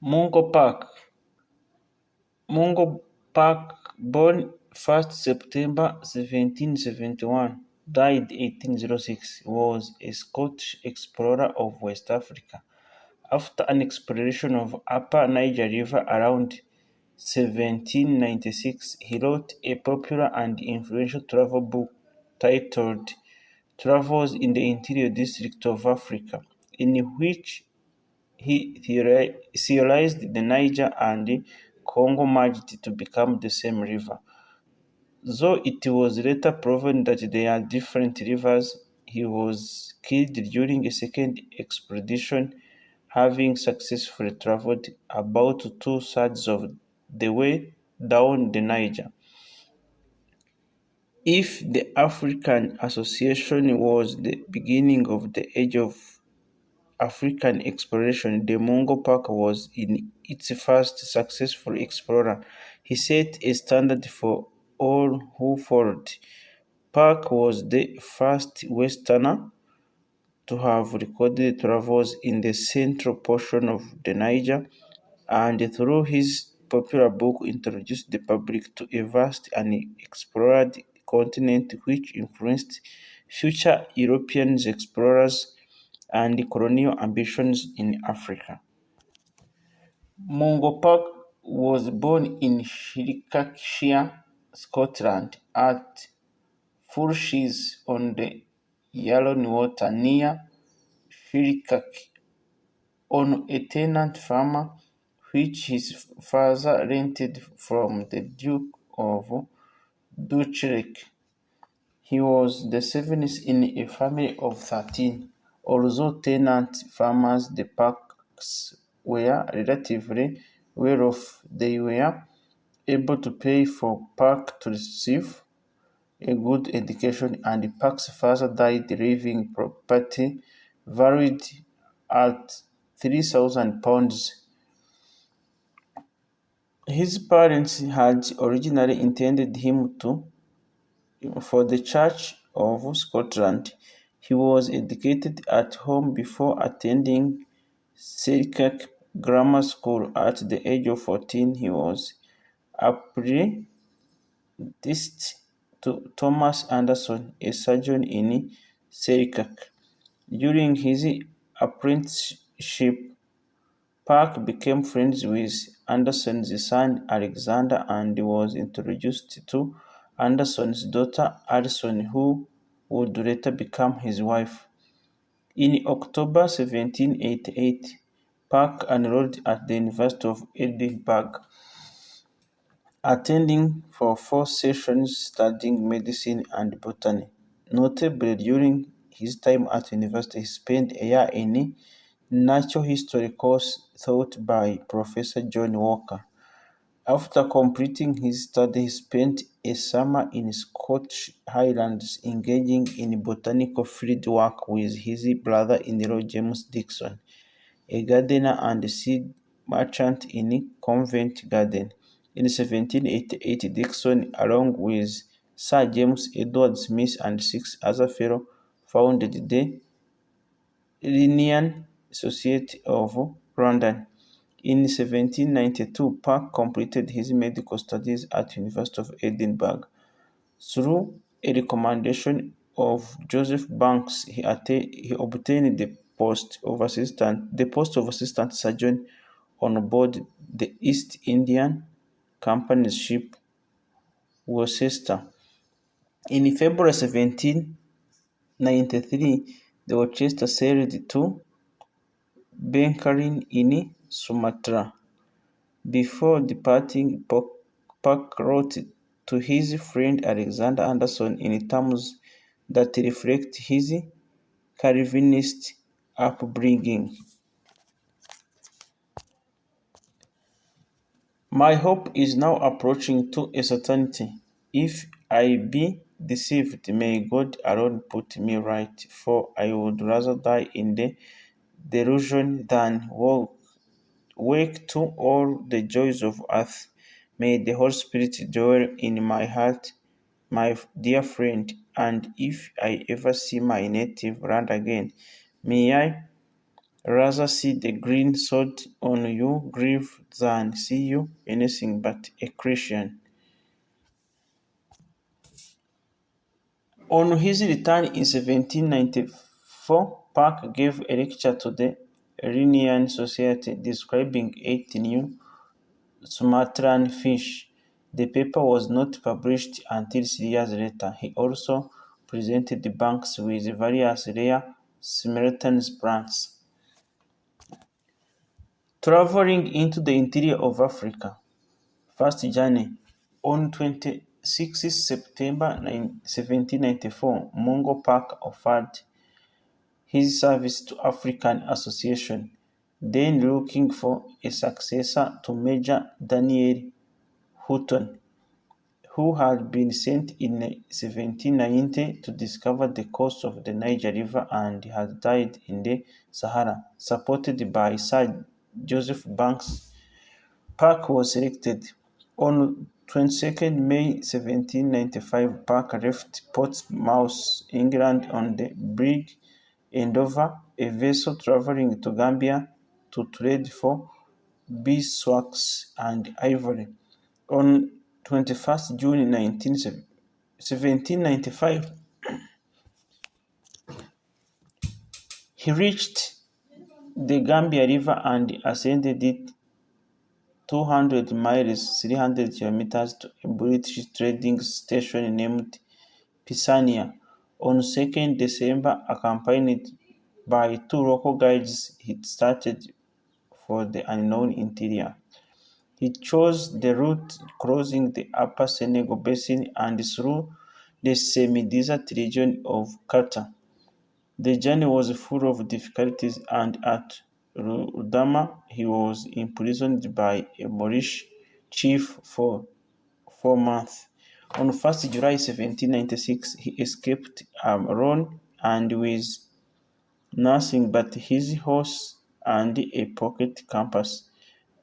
Mungo Park. Mungo Park, born 1st September 1771, died 1806, was a Scottish explorer of West Africa. After an exploration of upper Niger River around 1796, he wrote a popular and influential travel book titled Travels in the Interior District of Africa, in which he theorized the Niger and Congo merged to become the same river. Though it was later proven that they are different rivers, he was killed during a second expedition, having successfully traveled about two-thirds of the way down the Niger. If the African Association was the beginning of the age of African exploration, the Mungo Park was in its first successful explorer. He set a standard for all who followed. Park was the first Westerner to have recorded travels in the central portion of the Niger, and through his popular book introduced the public to a vast and explored continent which influenced future European explorers and colonial ambitions in Africa. Mungo Park was born in Shire, Scotland, at Fulshes on the Yarrow Water near Shirkirk, on a tenant farm which his father rented from the Duke of Duchilek. He was the seventh in a family of 13. Although tenant farmers, the Parks were relatively well off. They were able to pay for Park to receive a good education, and Park's father died leaving property valued at £3,000. His parents had originally intended him to for the Church of Scotland. He was educated at home before attending Selkirk Grammar School. At the age of 14, he was apprenticed to Thomas Anderson, a surgeon in Selkirk. During his apprenticeship, Park became friends with Anderson's son Alexander and was introduced to Anderson's daughter Alison, who would later become his wife. In October 1788, Park enrolled at the University of Edinburgh, attending for 4 sessions studying medicine and botany. Notably, during his time at university, he spent a year in natural history course taught by Professor John Walker. After completing his study, he spent a summer in Scottish Highlands engaging in botanical field work with his brother-in-law James Dixon, a gardener and seed merchant in Covent Garden. In 1788, Dixon, along with Sir James Edward Smith and 6 other fellows, founded the Linnean Society of London. In 1792, Park completed his medical studies at University of Edinburgh. Through a recommendation of Joseph Banks, he obtained the post of assistant surgeon on board the East Indian Company's ship Worcester. In February 1793, the Worcester sailed to Bencoolen in Sumatra. Before departing, Park wrote to his friend Alexander Anderson in terms that reflect his Calvinist upbringing. My hope is now approaching to a certainty. If I be deceived, may God alone put me right, for I would rather die in the delusion than wake to all the joys of earth. May the Holy Spirit dwell in my heart, my dear friend, and if I ever see my native land again, may I Rather see the green sword on you grieve than see you anything but a Christian. On his return in 1794, Park gave a lecture to the Linnean Society describing 8 new Sumatran fish. The paper was not published until 3 years later. He also presented the banks with various rare Sumatran plants. Traveling into the interior of Africa. First journey. On 26 September 1794, Mungo Park offered his service to African Association, then looking for a successor to Major Daniel Houghton, who had been sent in 1790 to discover the coast of the Niger River and had died in the Sahara, supported by Sir Joseph Banks. Park was selected. On 22nd May 1795, Park left Portsmouth, England on the brig Endeavour, a vessel travelling to Gambia to trade for beeswax and ivory. On 21st June 1795, he reached the Gambia River and ascended it 200 miles (300 kilometers) to a British trading station named Pisania. On 2nd December, accompanied by 2 local guides, he started for the unknown interior. He chose the route crossing the upper Senegal basin and through the semi-desert region of Qatar. The journey was full of difficulties, and at Rudama he was imprisoned by a Moorish chief for 4 months. On 1st July 1796, he escaped alone and with nothing but his horse and a pocket compass,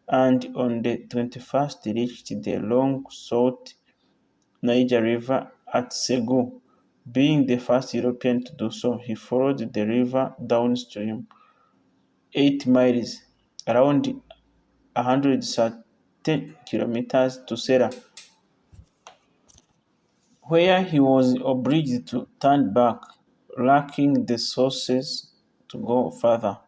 and on the 21st reached the long-sought Niger River at Ségou. Being the first European to do so, he followed the river downstream 8 miles (around 130 kilometers) to Serra, where he was obliged to turn back, lacking the resources to go further.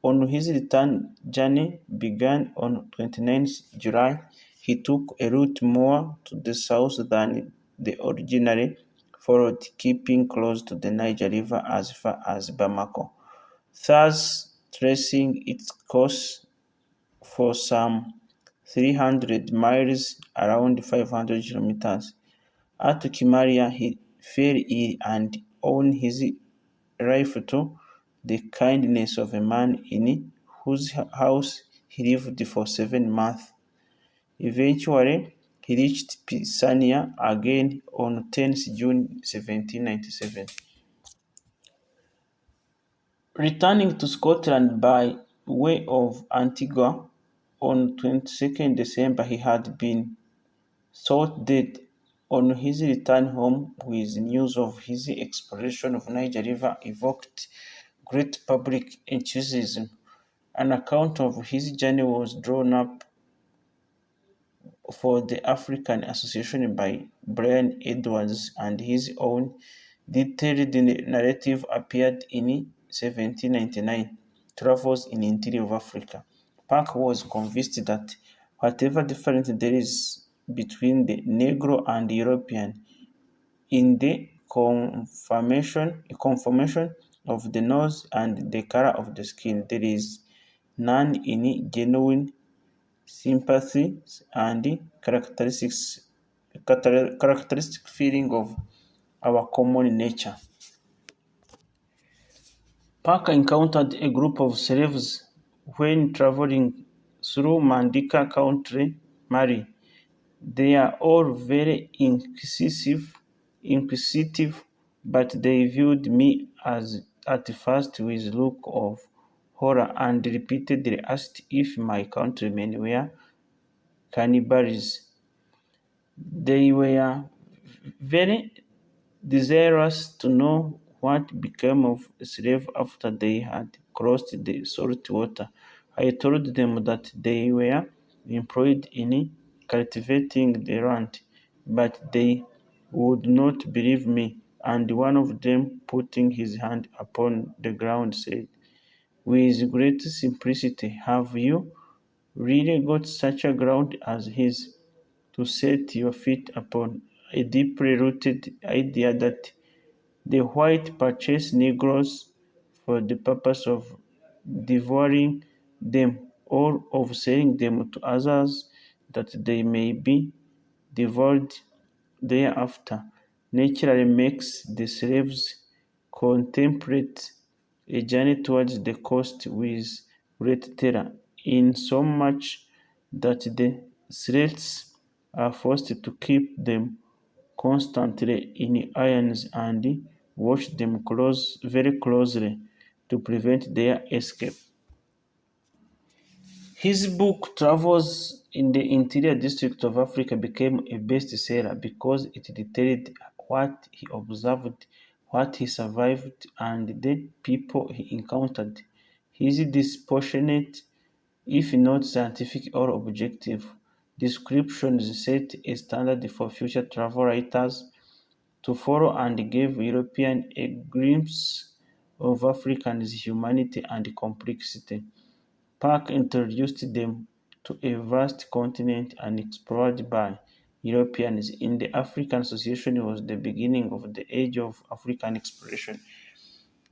On his return journey began on 29th July, he took a route more to the south than the originally followed, keeping close to the Niger River as far as Bamako, thus tracing its course for some 300 miles (around 500 kilometers). At Kimaria, he fell ill and owed his life to the kindness of a man in whose house he lived for 7 months. Eventually, he reached Pisania again on 10th June 1797. Returning to Scotland by way of Antigua on 22nd December, he had been thought dead. On his return home with news of his exploration of Niger River evoked great public enthusiasm. An account of his journey was drawn up for the African Association by Brian Edwards, and his own detailed narrative appeared in 1799, Travels in the Interior of Africa. Park was convinced that whatever difference there is between the Negro and the European in the conformation of the nose and the color of the skin, there is none in genuine sympathy and characteristic feeling of our common nature. Parker encountered a group of slaves when traveling through Mandika country, Mali. They are all very inquisitive, but they viewed me as at first with look of horror and repeatedly asked if my countrymen were cannibals. They were very desirous to know what became of slaves after they had crossed the salt water. I told them that they were employed in cultivating the land, but they would not believe me. And one of them, putting his hand upon the ground, said, with great simplicity, have you really got such a ground as his to set your feet upon? A deeply rooted idea that the white purchase Negroes for the purpose of devouring them or of selling them to others that they may be devoured thereafter, naturally makes the slaves contemplate a journey towards the coast with great terror, insomuch that the slaves are forced to keep them constantly in irons and watch them very closely to prevent their escape. His book Travels in the Interior District of Africa became a bestseller because it detailed what he observed, what he survived, and the people he encountered. His dispassionate, if not scientific or objective, descriptions set a standard for future travel writers to follow and gave Europeans a glimpse of Africans' humanity and complexity. Park introduced them to a vast continent unexplored by Europeans. In the African Association was the beginning of the age of African exploration.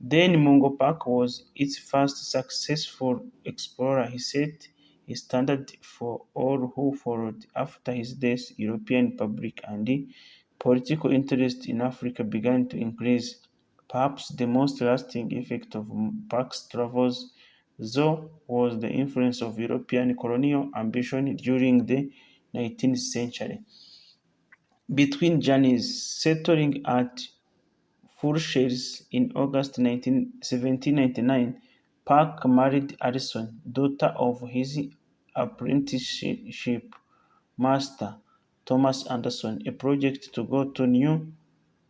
Then Mungo Park was its first successful explorer. He set a standard for all who followed. After his death, European public and political interest in Africa began to increase. Perhaps the most lasting effect of Park's travels, though, was the influence of European colonial ambition during the 19th century. Between journeys, settling at Furches in August 1799, Park married Alison, daughter of his apprenticeship master, Thomas Anderson. A project to go to New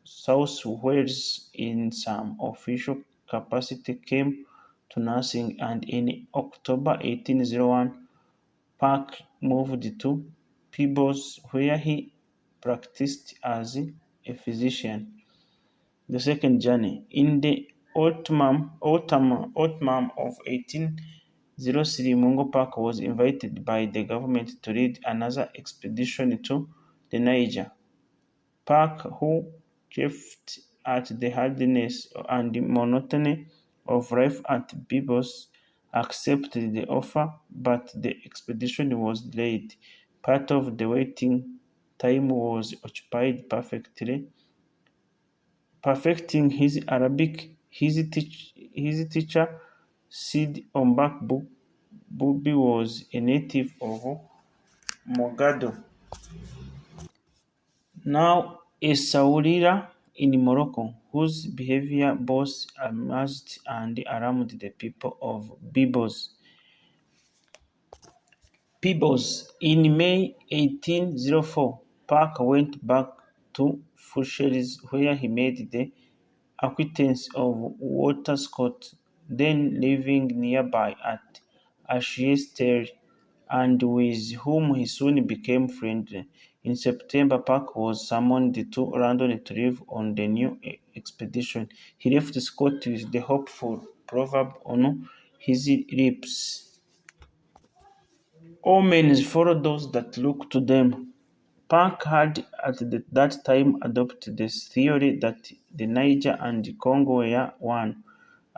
South Wales in some official capacity came to nothing, and in October 1801, Park moved to Peebles, where he practiced as a physician. The second journey. In the autumn of 1803, Mungo Park was invited by the government to lead another expedition to the Niger. Park, who chafed at the hardness and monotony of life at Bibos, accepted the offer, but the expedition was delayed. Part of the waiting time was occupied perfecting his Arabic. His teacher, Sid Ombak Bubi, was a native of Mogado, now a Saurira in Morocco, whose behavior both amused and alarmed the people of Peebles. In May 1804, Park went back to Fusheries, where he made the acquaintance of Walter Scott, then living nearby at Ashiesterre, and with whom he soon became friendly. In September, Park was summoned to London to live on the new expedition. He left Scott with the hopeful proverb on his lips. Omens follow those that look to them. Park had at that time adopted the theory that the Niger and the Congo were one,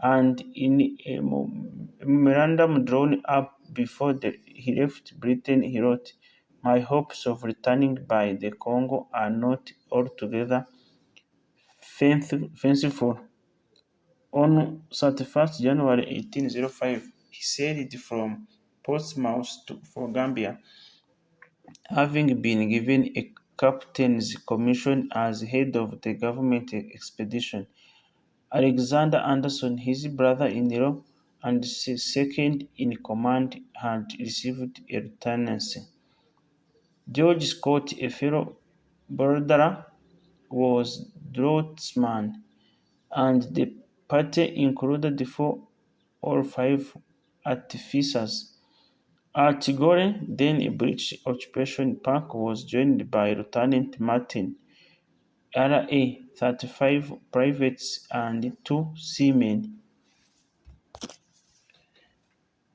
and in a memorandum drawn up before he left Britain, he wrote, "My hopes of returning by the Congo are not altogether fanciful." On 31st January 1805, he sailed from Portsmouth for Gambia, having been given a captain's commission as head of the government expedition. Alexander Anderson, his brother-in-law and second in command, had received a lieutenancy. George Scott, a fellow boarder, was draughtsman, and the party included 4 or 5 artificers. At Gore, then a British occupation, Park was joined by Lieutenant Martin, RA 35 privates and 2 seamen.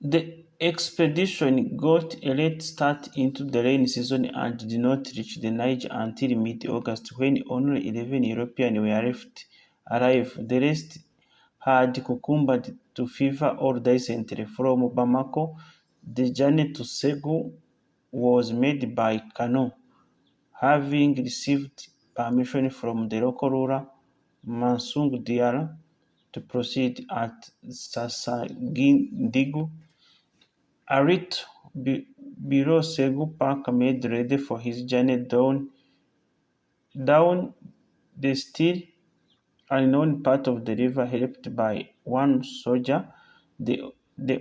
The expedition got a late start into the rainy season and did not reach the Niger until mid-August, when only 11 Europeans were left alive. The rest had succumbed to fever or dysentery. From Bamako, the journey to Segu was made by canoe, having received permission from the local ruler Mansung Diarra to proceed at Sasagindigu. A route below Segu Park made ready for his journey down the still unknown part of the river, helped by one soldier, the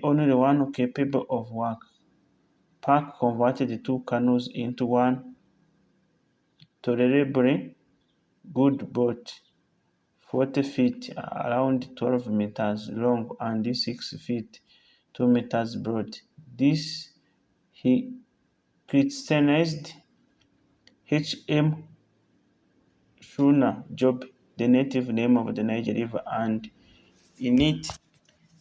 only one capable of work. Park converted the 2 canoes into one tolerably good boat, 40 feet around 12 meters long and 6 feet 2 meters broad. This he christianized H.M. Shuna Job, the native name of the Niger River, and in it,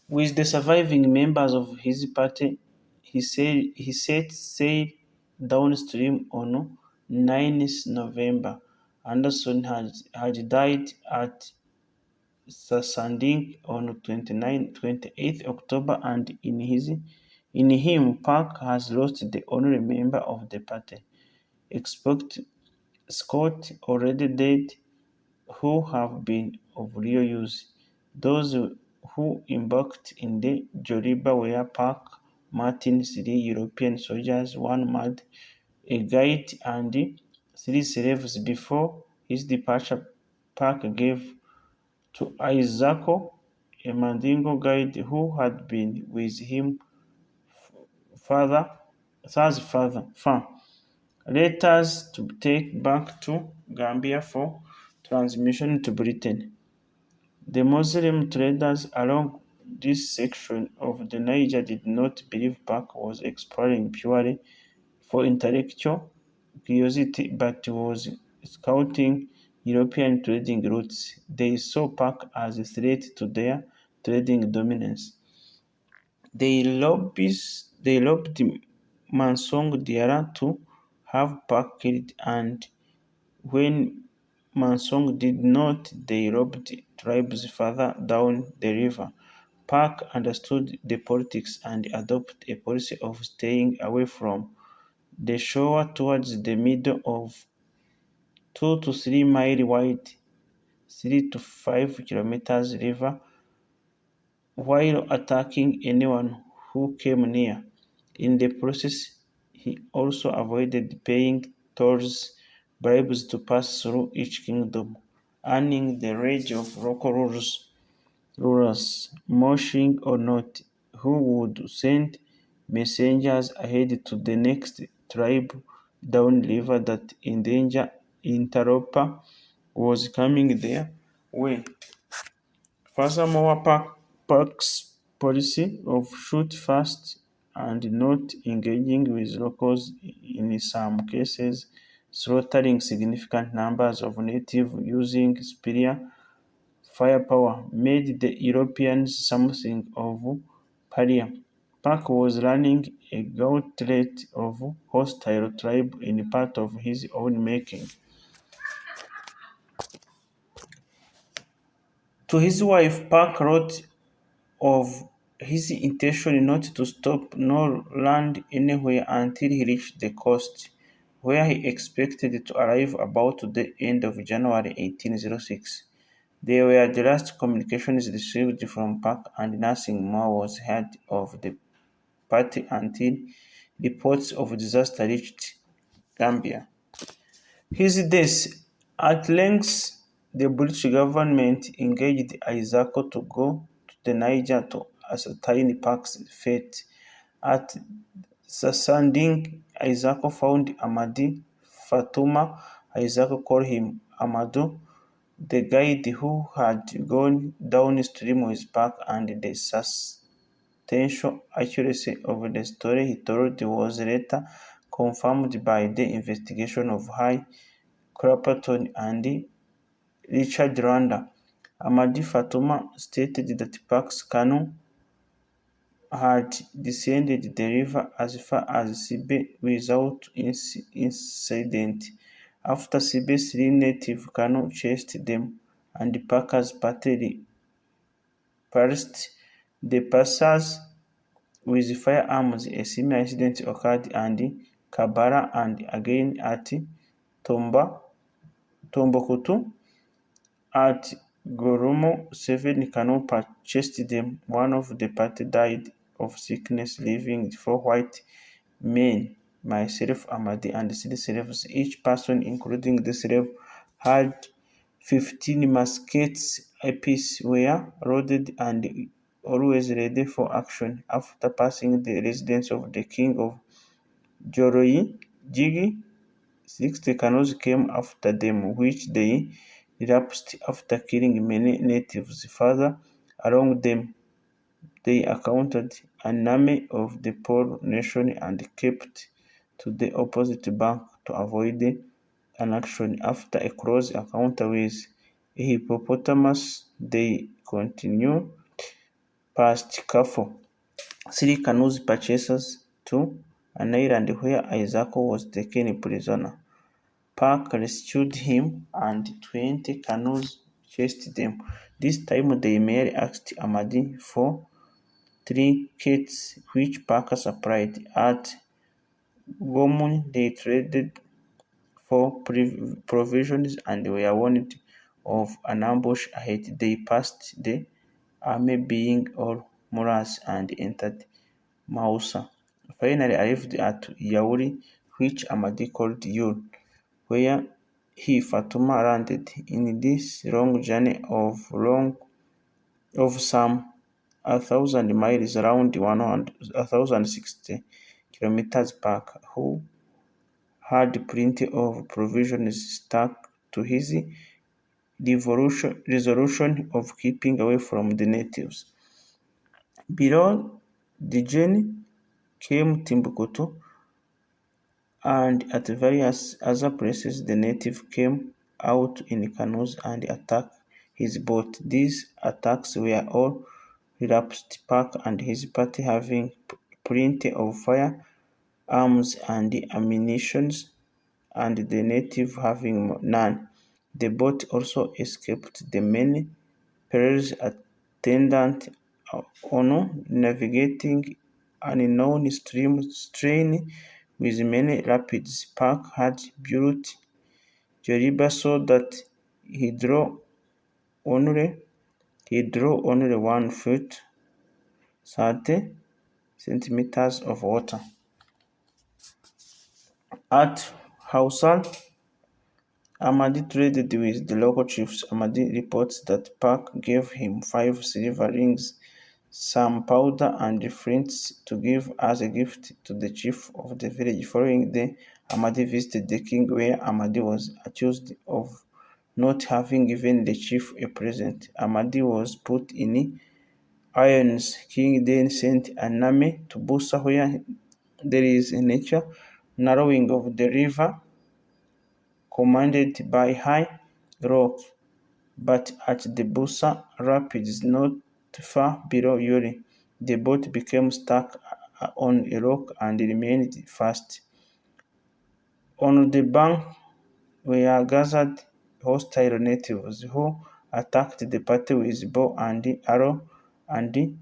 with the surviving members of his party, he set sail downstream on 9th November. Anderson had died at Sasanding on 28th October, and in him, Park has lost the only member of the party, except Scott, already dead, who have been of real use. Those who embarked in the Joriba were Park, Martin, 3 European soldiers, one mad, a guide, and 3 slaves. Before his departure, Park gave to Isako, a Mandingo guide who had been with him father, Thir's father, far, letters to take back to Gambia for transmission to Britain. The Muslim traders along this section of the Niger did not believe Park was exploring purely for intellectual curiosity, but was scouting European trading routes. They saw Park as a threat to their trading dominance. They lobbied Mansong Diarra to have Park killed, and when Mansong did not, they robbed tribes further down the river. Park understood the politics and adopted a policy of staying away from the shore towards the middle of 2 to 3 mile wide, 3 to 5 kilometers river, while attacking anyone who came near. In the process, he also avoided paying tolls, bribes to pass through each kingdom, earning the rage of local rulers, moshing or not, who would send messengers ahead to the next tribe downriver that in danger interloper was coming their way. Furthermore, Park's policy of shoot first and not engaging with locals, in some cases slaughtering significant numbers of natives using superior firepower, made the Europeans something of pariah. Park was running a gauntlet of hostile tribes in part of his own making. To his wife, Park wrote of his intention not to stop nor land anywhere until he reached the coast, where he expected to arrive about the end of January 1806. They were the last communications received from Park, and nothing more was heard of the party until reports of disaster reached Gambia. His death. At length, the British government engaged Isako to go to the Niger to ascertain Park's fate. At Sasanding, Isako found Amadi Fatuma. Isako called him Amadou, the guide who had gone downstream with Park, and the substantial accuracy of the story he told was later confirmed by the investigation of High Clapperton and Richard Randa. Amadi Fatuma stated that Park's canoe had descended the river as far as Sibe without incident. After Sibe's three native canoes chased them and the Parker's party repulsed the passers with firearms, a similar incident occurred at Kabara and again at Tomba, Tombouctou. At Goromo, seven canoe chased them. One of the party died of sickness, leaving four white men, myself, Amadi, and three slaves. Each person, including the slave, had 15 muskets apiece, were loaded and always ready for action. After passing the residence of the king of Joroyi, Jigi, 60 canoes came after them, which they relapsed after killing many natives. Further along them, they encountered an army of the poor nation and kept to the opposite bank to avoid an action. After a close encounter with a hippopotamus, they continued past Kafo. Three canoes purchased to an island where Isako was taken prisoner. Park rescued him and 20 canoes chased them. This time they merely asked Amadi for trinkets which Parker supplied. At Gomun they traded for provisions and were warned of an ambush ahead. They passed the army being all Muras and entered Mausa. Finally arrived at Yauri, which Amadi called Yul, where he Fatuma landed. In this long journey of some 1,000 miles around 1,060 kilometers back, who had plenty of provisions stuck to his resolution of keeping away from the natives. Below the journey came Timbuktu, and at various other places the natives came out in canoes and attacked his boat. These attacks were all relapsed, Park and his party having plenty of firearms and ammunition, and the natives having none. The boat also escaped the many perils attendant on navigating an unknown strain with many rapids. Park had built Jeriba so that he drew only he drew only 1 foot 30 centimeters of water. At Hausal, Amadi traded with the local chiefs. Amadi reports that Park gave him 5 silver rings, some powder and flints to give as a gift to the chief of the village. Following day, Amadi visited the king, where Amadi was accused of not having given the chief a present. Amadi was put in irons. King then sent an army to Busa, where there is a nature narrowing of the river commanded by high rock, but at the Busa rapids not far below Yuri, the boat became stuck on a rock and remained fast. On the bank were gathered hostile natives who attacked the party with bow and arrow and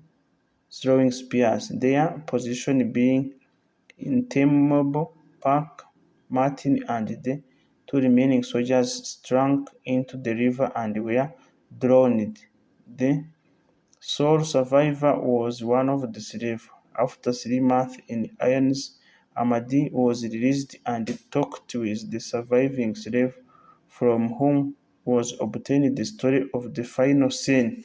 throwing spears, their position being untenable. Park, Martin, and the two remaining soldiers sprang into the river and were drowned. The sole survivor was one of the slaves. After 3 months in irons, Amadi was released and talked with the surviving slave, from whom was obtained the story of the final scene.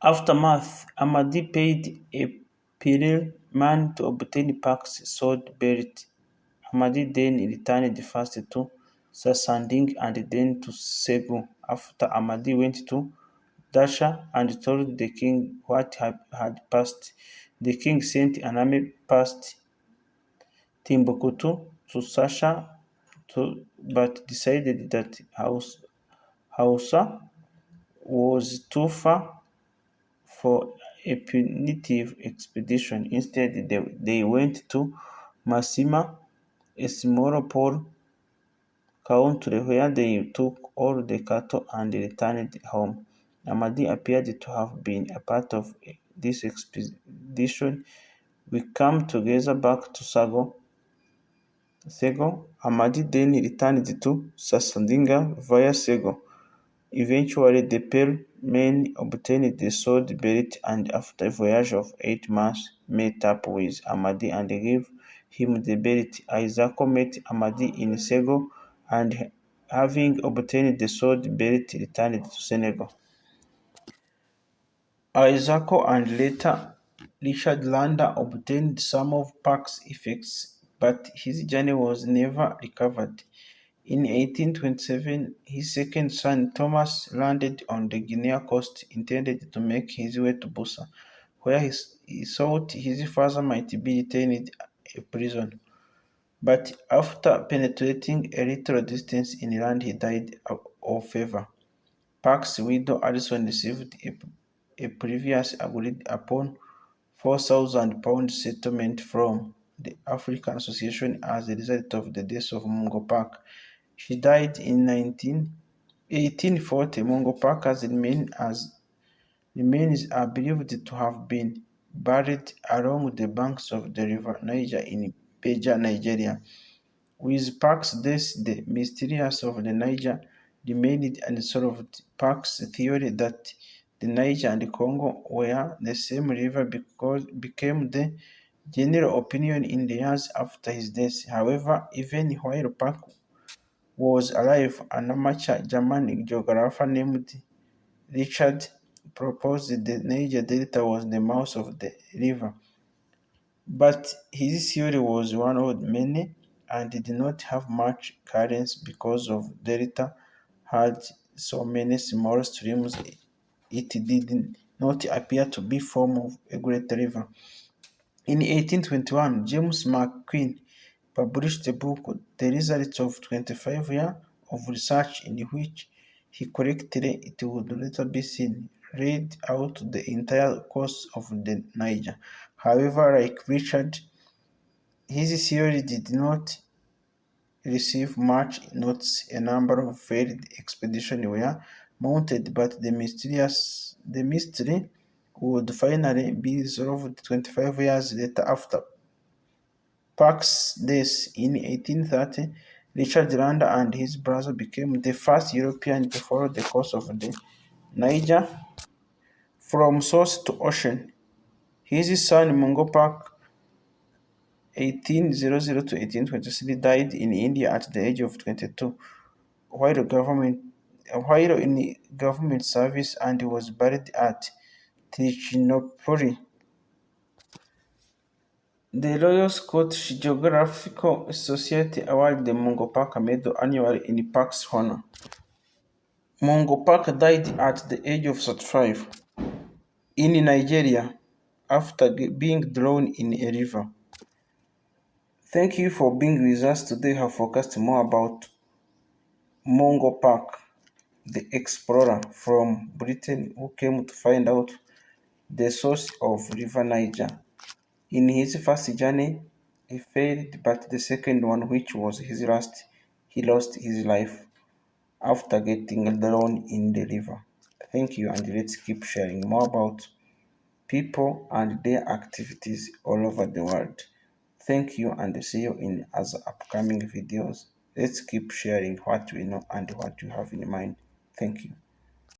Aftermath: Amadi paid a Peril man to obtain Park's sword belt Amadi then returned first to Sasanding and then to Segu. After Amadi went to Dasha and told the king what had passed. The king sent an army past Timbuktu to Sasha but decided that Hausa was too far for a punitive expedition. Instead, they went to Masima, a small poor country where they took all the cattle and returned home. Amadi appeared to have been a part of this expedition. We come together back to Sego. Amadi then returned to Sasandinga via Sego. Eventually, the Pearl men obtained the sword belt and after a voyage of 8 months met up with Amadi and gave him the belt. Isako met Amadi in Sego and having obtained the sword belt returned to Senegal. Isako and later Richard Lander obtained some of Park's effects, but his journey was never recovered. In 1827, his second son Thomas landed on the Guinea coast, intended to make his way to Busa, where he thought his father might be detained a prison. But after penetrating a little distance inland, he died of fever. Park's widow Alison received a previous agreed upon £4,000 settlement from the African Association as a result of the death of Mungo Park. She died in 1840. Mungo Park's remains are believed to have been buried along the banks of the river Niger in Beja, Nigeria. With Park's death, the mysteries of the Niger remained unsolved. Park's theory that the Niger and the Congo were the same river became the general opinion in the years after his death. However, even while Park was alive, an amateur German geographer named Richard proposed the Niger Delta was the mouth of the river. But his theory was one of many and did not have much currents because of Delta had so many small streams it did not appear to be form of a great river. In 1821, James McQueen published a book, The Results of 25 Years of Research, in which he corrected it would later be seen read out the entire course of the Niger. However, like Richard, his theory did not receive much notice. A number of failed expeditions were mounted, but the mystery would finally be resolved 25 years later after Park's death in 1830. Richard Lander and his brother became the first Europeans to follow the course of the Niger from source to ocean. His son Mungo Park 1800 to 1823 died in India at the age of 22 while in government service and was buried at Trichinopoli. The Royal Scottish Geographical Society awarded the Mungo Park Medal annually in Park's honor. Mungo Park died at the age of 35 in Nigeria after being drowned in a river. Thank you for being with us today. I have focused more about Mungo Park, the explorer from Britain who came to find out the source of River Niger. In his first journey, he failed, but the second one, which was his last, he lost his life after getting drowned in the river. Thank you, and let's keep sharing more about people and their activities all over the world. Thank you, and see you in other upcoming videos. Let's keep sharing what we know and what you have in mind. Thank you.